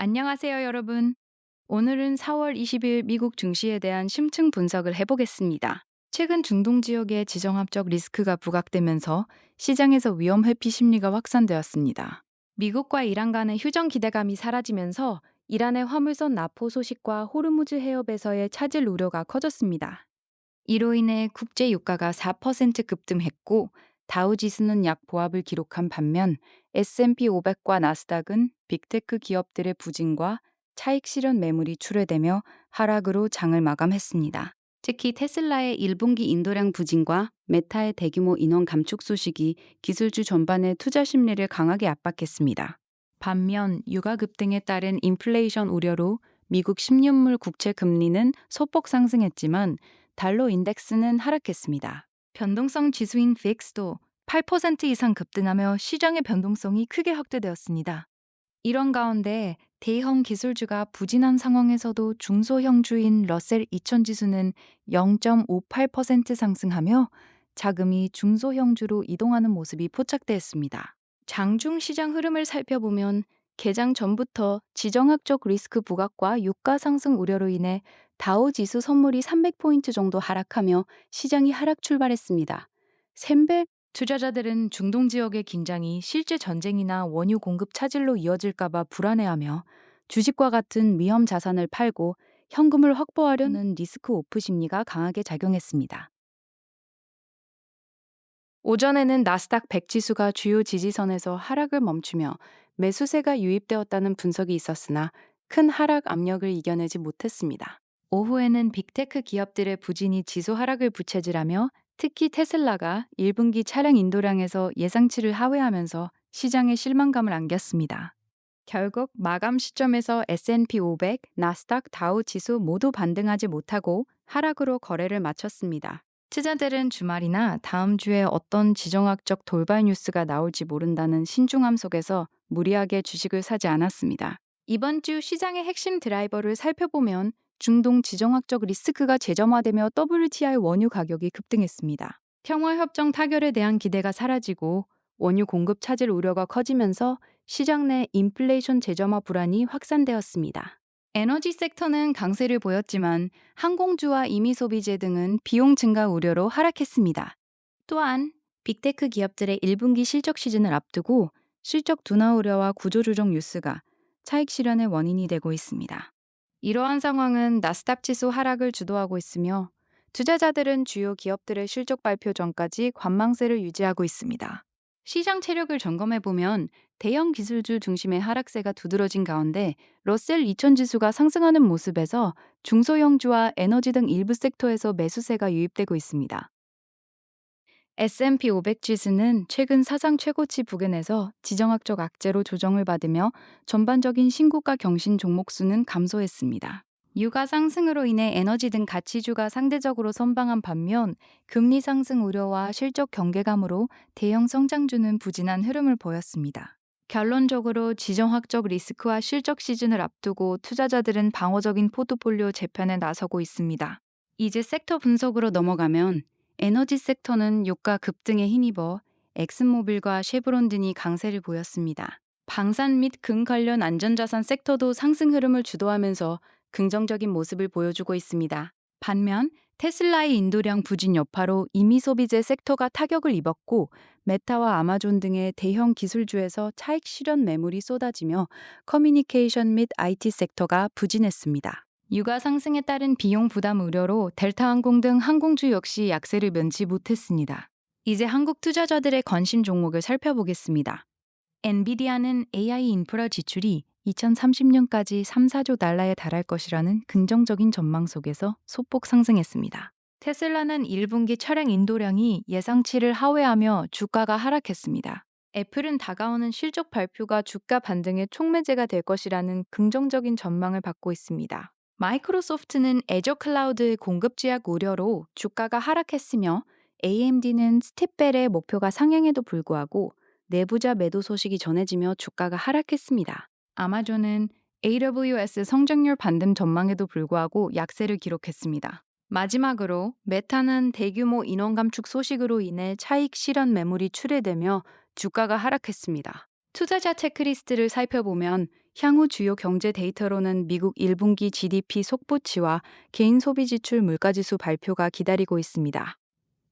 안녕하세요, 여러분. 오늘은 4월 20일 미국 증시에 대한 심층 분석을 해보겠습니다. 최근 중동 지역의 지정학적 리스크가 부각되면서 시장에서 위험 회피 심리가 확산되었습니다. 미국과 이란 간의 휴전 기대감이 사라지면서 이란의 화물선 납포 소식과 호르무즈 해협에서의 차질 우려가 커졌습니다. 이로 인해 국제 유가가 4% 급등했고 다우지수는 약 보합을 기록한 반면 S&P 500과 나스닥은 빅테크 기업들의 부진과 차익 실현 매물이 출회되며 하락으로 장을 마감했습니다. 특히 테슬라의 1분기 인도량 부진과 메타의 대규모 인원 감축 소식이 기술주 전반의 투자 심리를 강하게 압박했습니다. 반면 유가 급등에 따른 인플레이션 우려로 미국 10년물 국채 금리는 소폭 상승했지만 달러 인덱스는 하락했습니다. 변동성 지수인 VIX도 8% 이상 급등하며 시장의 변동성이 크게 확대되었습니다. 이런 가운데 대형 기술주가 부진한 상황에서도 중소형주인 러셀 2000 지수는 0.58% 상승하며 자금이 중소형주로 이동하는 모습이 포착되었습니다. 장중 시장 흐름을 살펴보면 개장 전부터 지정학적 리스크 부각과 유가 상승 우려로 인해 다우 지수 선물이 300포인트 정도 하락하며 시장이 하락 출발했습니다. 샘백 투자자들은 중동 지역의 긴장이 실제 전쟁이나 원유 공급 차질로 이어질까봐 불안해하며 주식과 같은 위험 자산을 팔고 현금을 확보하려는 리스크 오프 심리가 강하게 작용했습니다. 오전에는 나스닥 100 지수가 주요 지지선에서 하락을 멈추며 매수세가 유입되었다는 분석이 있었으나 큰 하락 압력을 이겨내지 못했습니다. 오후에는 빅테크 기업들의 부진이 지수 하락을 부채질하며 특히 테슬라가 1분기 차량 인도량에서 예상치를 하회하면서 시장에 실망감을 안겼습니다. 결국 마감 시점에서 S&P 500, 나스닥, 다우 지수 모두 반등하지 못하고 하락으로 거래를 마쳤습니다. 투자들은 주말이나 다음 주에 어떤 지정학적 돌발 뉴스가 나올지 모른다는 신중함 속에서 무리하게 주식을 사지 않았습니다. 이번 주 시장의 핵심 드라이버를 살펴보면 중동 지정학적 리스크가 재점화되며 WTI 원유 가격이 급등했습니다. 평화협정 타결에 대한 기대가 사라지고 원유 공급 차질 우려가 커지면서 시장 내 인플레이션 재점화 불안이 확산되었습니다. 에너지 섹터는 강세를 보였지만 항공주와 임의소비재 등은 비용 증가 우려로 하락했습니다. 또한 빅테크 기업들의 1분기 실적 시즌을 앞두고 실적 둔화 우려와 구조조정 뉴스가 차익 실현의 원인이 되고 있습니다. 이러한 상황은 나스닥 지수 하락을 주도하고 있으며 투자자들은 주요 기업들의 실적 발표 전까지 관망세를 유지하고 있습니다. 시장 체력을 점검해보면 대형 기술주 중심의 하락세가 두드러진 가운데 러셀 2000 지수가 상승하는 모습에서 중소형주와 에너지 등 일부 섹터에서 매수세가 유입되고 있습니다. S&P 500 지수는 최근 사상 최고치 부근에서 지정학적 악재로 조정을 받으며 전반적인 신고가 경신 종목 수는 감소했습니다. 유가 상승으로 인해 에너지 등 가치주가 상대적으로 선방한 반면 금리 상승 우려와 실적 경계감으로 대형 성장주는 부진한 흐름을 보였습니다. 결론적으로 지정학적 리스크와 실적 시즌을 앞두고 투자자들은 방어적인 포트폴리오 재편에 나서고 있습니다. 이제 섹터 분석으로 넘어가면 에너지 섹터는 유가 급등에 힘입어 엑슨모빌과 쉐브론 등이 강세를 보였습니다. 방산 및 금 관련 안전자산 섹터도 상승 흐름을 주도하면서 긍정적인 모습을 보여주고 있습니다. 반면 테슬라의 인도량 부진 여파로 임의소비재 섹터가 타격을 입었고 메타와 아마존 등의 대형 기술주에서 차익 실현 매물이 쏟아지며 커뮤니케이션 및 IT 섹터가 부진했습니다. 유가 상승에 따른 비용 부담 우려로 델타항공 등 항공주 역시 약세를 면치 못했습니다. 이제 한국 투자자들의 관심 종목을 살펴보겠습니다. 엔비디아는 AI 인프라 지출이 2030년까지 3, 4조 달러에 달할 것이라는 긍정적인 전망 속에서 소폭 상승했습니다. 테슬라는 1분기 차량 인도량이 예상치를 하회하며 주가가 하락했습니다. 애플은 다가오는 실적 발표가 주가 반등의 촉매제가 될 것이라는 긍정적인 전망을 받고 있습니다. 마이크로소프트는 애저 클라우드의 공급 제약 우려로 주가가 하락했으며 AMD는 스텝벨의 목표가 상향에도 불구하고 내부자 매도 소식이 전해지며 주가가 하락했습니다. 아마존은 AWS 성장률 반등 전망에도 불구하고 약세를 기록했습니다. 마지막으로 메타는 대규모 인원 감축 소식으로 인해 차익 실현 매물이 출회되며 주가가 하락했습니다. 투자자 체크리스트를 살펴보면 향후 주요 경제 데이터로는 미국 1분기 GDP 속보치와 개인 소비 지출 물가지수 발표가 기다리고 있습니다.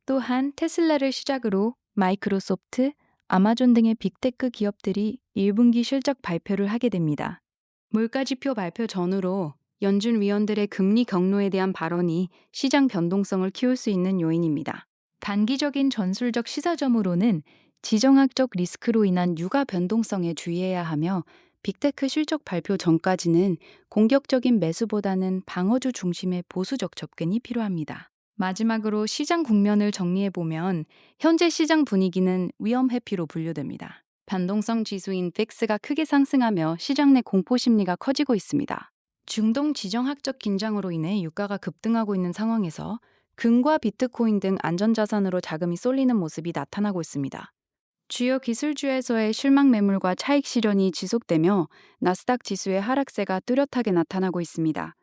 또한 테슬라를 시작으로 마이크로소프트, 아마존 등의 빅테크 기업들이 1분기 실적 발표를 하게 됩니다. 물가지표 발표 전후로 연준 위원들의 금리 경로에 대한 발언이 시장 변동성을 키울 수 있는 요인입니다. 단기적인 전술적 시사점으로는 지정학적 리스크로 인한 유가 변동성에 주의해야 하며 빅테크 실적 발표 전까지는 공격적인 매수보다는 방어주 중심의 보수적 접근이 필요합니다. 마지막으로 시장 국면을 정리해보면 현재 시장 분위기는 위험 회피로 분류됩니다. 변동성 지수인 픽스가 크게 상승하며 시장 내 공포 심리가 커지고 있습니다. 중동 지정학적 긴장으로 인해 유가가 급등하고 있는 상황에서 금과 비트코인 등 안전자산으로 자금이 쏠리는 모습이 나타나고 있습니다. 주요 기술주에서의 실망 매물과 차익 실현이 지속되며 나스닥 지수의 하락세가 뚜렷하게 나타나고 있습니다.